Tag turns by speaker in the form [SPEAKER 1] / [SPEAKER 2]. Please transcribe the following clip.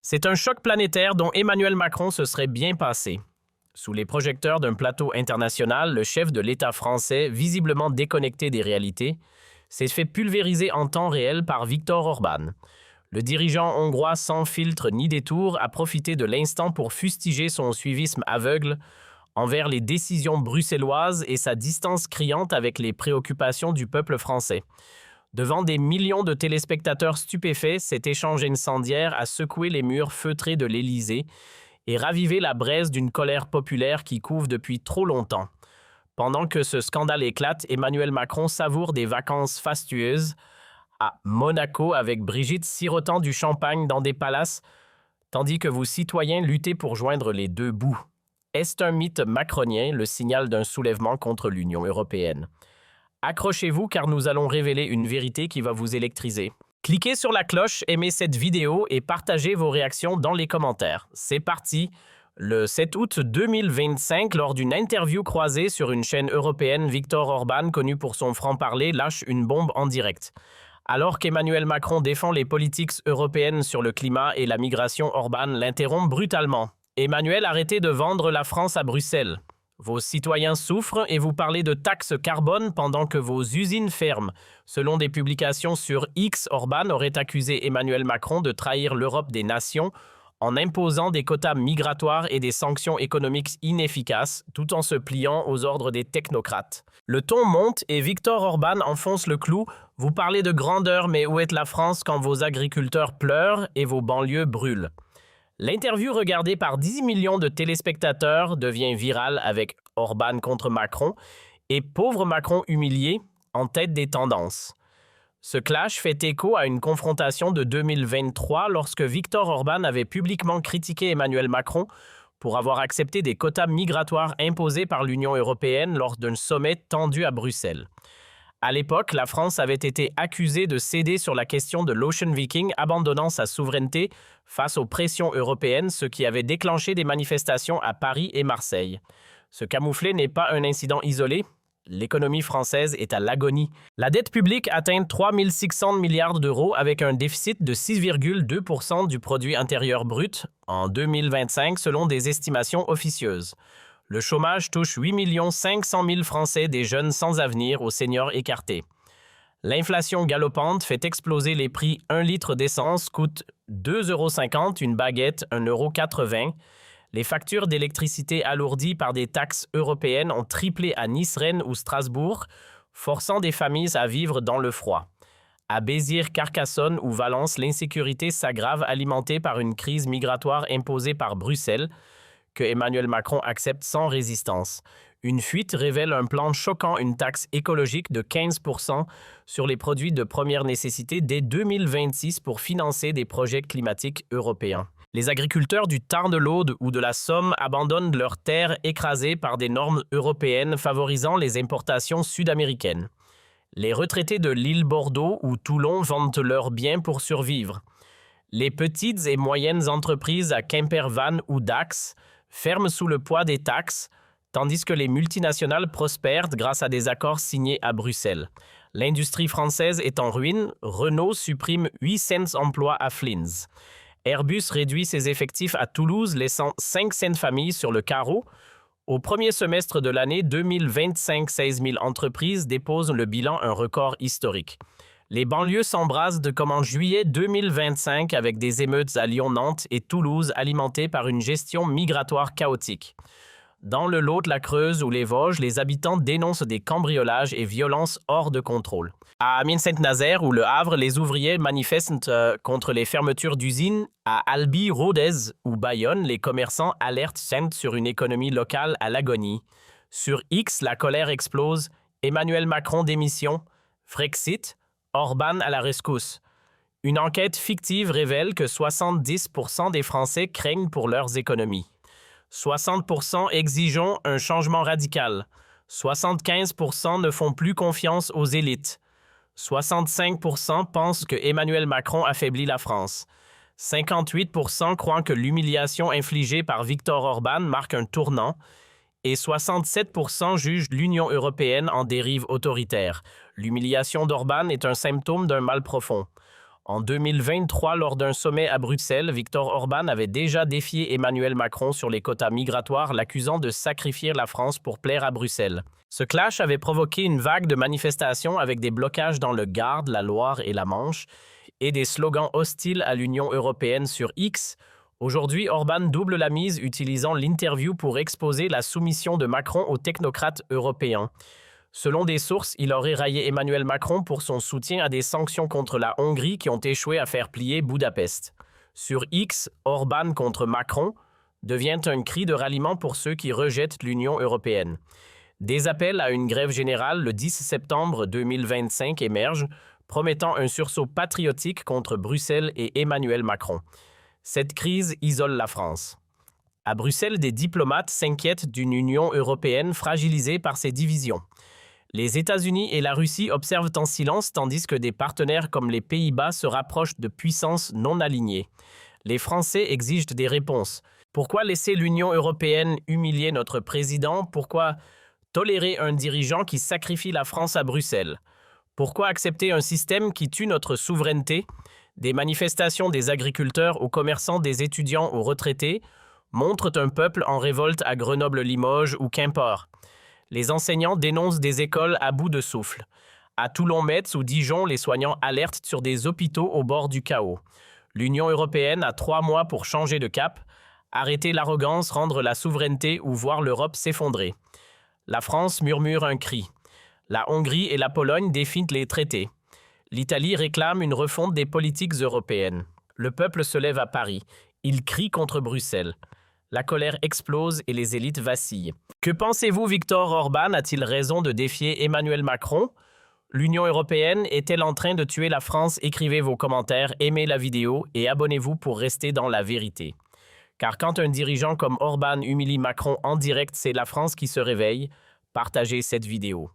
[SPEAKER 1] C'est un choc planétaire dont Emmanuel Macron se serait bien passé. Sous les projecteurs d'un plateau international, le chef de l'État français, visiblement déconnecté des réalités, s'est fait pulvériser en temps réel par Viktor Orban. Le dirigeant hongrois sans filtre ni détour a profité de l'instant pour fustiger son suivisme aveugle envers les décisions bruxelloises et sa distance criante avec les préoccupations du peuple français. Devant des millions de téléspectateurs stupéfaits, cet échange incendiaire a secoué les murs feutrés de l'Élysée et ravivé la braise d'une colère populaire qui couve depuis trop longtemps. Pendant que ce scandale éclate, Emmanuel Macron savoure des vacances fastueuses à Monaco avec Brigitte sirotant du champagne dans des palaces, tandis que vous, citoyens, luttez pour joindre les deux bouts. Est-ce un mythe macronien, le signal d'un soulèvement contre l'Union européenne? Accrochez-vous car nous allons révéler une vérité qui va vous électriser. Cliquez sur la cloche, aimez cette vidéo et partagez vos réactions dans les commentaires. C'est parti! Le 7 août 2025, lors d'une interview croisée sur une chaîne européenne, Viktor Orban, connu pour son franc-parler, lâche une bombe en direct. Alors qu'Emmanuel Macron défend les politiques européennes sur le climat et la migration, Orban l'interrompt brutalement. Emmanuel, arrêtez de vendre la France à Bruxelles. Vos citoyens souffrent et vous parlez de taxes carbone pendant que vos usines ferment. Selon des publications sur X, Orban aurait accusé Emmanuel Macron de trahir l'Europe des nations en imposant des quotas migratoires et des sanctions économiques inefficaces, tout en se pliant aux ordres des technocrates. Le ton monte et Viktor Orban enfonce le clou. Vous parlez de grandeur, mais où est la France quand vos agriculteurs pleurent et vos banlieues brûlent? L'interview regardée par 10 millions de téléspectateurs devient virale avec Orban contre Macron et pauvre Macron humilié en tête des tendances. Ce clash fait écho à une confrontation de 2023 lorsque Viktor Orban avait publiquement critiqué Emmanuel Macron pour avoir accepté des quotas migratoires imposés par l'Union européenne lors d'un sommet tendu à Bruxelles. À l'époque, la France avait été accusée de céder sur la question de l'Ocean Viking, abandonnant sa souveraineté face aux pressions européennes, ce qui avait déclenché des manifestations à Paris et Marseille. Ce camouflet n'est pas un incident isolé. L'économie française est à l'agonie. La dette publique atteint 3 600 milliards d'euros avec un déficit de 6,2% du produit intérieur brut en 2025 selon des estimations officieuses. Le chômage touche 8 500 000 Français, des jeunes sans avenir aux seniors écartés. L'inflation galopante fait exploser les prix. 1 litre d'essence coûte 2,50 €, une baguette 1,80 €. Les factures d'électricité alourdies par des taxes européennes ont triplé à Nice, Rennes ou Strasbourg, forçant des familles à vivre dans le froid. À Béziers, Carcassonne ou Valence, l'insécurité s'aggrave, alimentée par une crise migratoire imposée par Bruxelles, que Emmanuel Macron accepte sans résistance. Une fuite révèle un plan choquant, une taxe écologique de 15% sur les produits de première nécessité dès 2026 pour financer des projets climatiques européens. Les agriculteurs du Tarn-de-l'Aude ou de la Somme abandonnent leurs terres écrasées par des normes européennes favorisant les importations sud-américaines. Les retraités de l'île Bordeaux ou Toulon vendent leurs biens pour survivre. Les petites et moyennes entreprises à Quimpervannes ou Dax ferment sous le poids des taxes, tandis que les multinationales prospèrent grâce à des accords signés à Bruxelles. L'industrie française est en ruine. Renault supprime 800 emplois à Flins. Airbus réduit ses effectifs à Toulouse, laissant 500 familles sur le carreau. Au premier semestre de l'année 2025, 16 000 entreprises déposent le bilan, un record historique. Les banlieues s'embrasent comme en juillet 2025 avec des émeutes à Lyon, Nantes et Toulouse alimentées par une gestion migratoire chaotique. Dans le Lot, la Creuse ou les Vosges, les habitants dénoncent des cambriolages et violences hors de contrôle. À Amiens-Saint-Nazaire ou Le Havre, les ouvriers manifestent contre les fermetures d'usines. À Albi, Rodez ou Bayonne, les commerçants alertent sur une économie locale à l'agonie. Sur X, la colère explose. Emmanuel Macron démission. Frexit. Orban à la rescousse. Une enquête fictive révèle que 70% des Français craignent pour leurs économies. 60% exigeant un changement radical. 75% ne font plus confiance aux élites. 65% pensent que Emmanuel Macron affaiblit la France. 58% croient que l'humiliation infligée par Viktor Orban marque un tournant. Et 67% jugent l'Union européenne en dérive autoritaire. L'humiliation d'Orban est un symptôme d'un mal profond. En 2023, lors d'un sommet à Bruxelles, Viktor Orban avait déjà défié Emmanuel Macron sur les quotas migratoires, l'accusant de sacrifier la France pour plaire à Bruxelles. Ce clash avait provoqué une vague de manifestations avec des blocages dans le Gard, la Loire et la Manche, et des slogans hostiles à l'Union européenne sur X. Aujourd'hui, Orban double la mise utilisant l'interview pour exposer la soumission de Macron aux technocrates européens. Selon des sources, il aurait raillé Emmanuel Macron pour son soutien à des sanctions contre la Hongrie qui ont échoué à faire plier Budapest. Sur X, Orban contre Macron devient un cri de ralliement pour ceux qui rejettent l'Union européenne. Des appels à une grève générale le 10 septembre 2025 émergent, promettant un sursaut patriotique contre Bruxelles et Emmanuel Macron. Cette crise isole la France. À Bruxelles, des diplomates s'inquiètent d'une Union européenne fragilisée par ses divisions. Les États-Unis et la Russie observent en silence tandis que des partenaires comme les Pays-Bas se rapprochent de puissances non alignées. Les Français exigent des réponses. Pourquoi laisser l'Union européenne humilier notre président? Pourquoi tolérer un dirigeant qui sacrifie la France à Bruxelles? Pourquoi accepter un système qui tue notre souveraineté? Des manifestations des agriculteurs aux commerçants, des étudiants aux retraités montrent un peuple en révolte à Grenoble-Limoges ou qu'importe. Les enseignants dénoncent des écoles à bout de souffle. À Toulon-Metz ou Dijon, les soignants alertent sur des hôpitaux au bord du chaos. L'Union européenne a 3 mois pour changer de cap, arrêter l'arrogance, rendre la souveraineté ou voir l'Europe s'effondrer. La France murmure un cri. La Hongrie et la Pologne défient les traités. L'Italie réclame une refonte des politiques européennes. Le peuple se lève à Paris. Il crie contre Bruxelles. La colère explose et les élites vacillent. Que pensez-vous, Viktor Orban a-t-il raison de défier Emmanuel Macron? L'Union européenne est-elle en train de tuer la France? Écrivez vos commentaires, aimez la vidéo et abonnez-vous pour rester dans la vérité. Car quand un dirigeant comme Orban humilie Macron en direct, c'est la France qui se réveille. Partagez cette vidéo.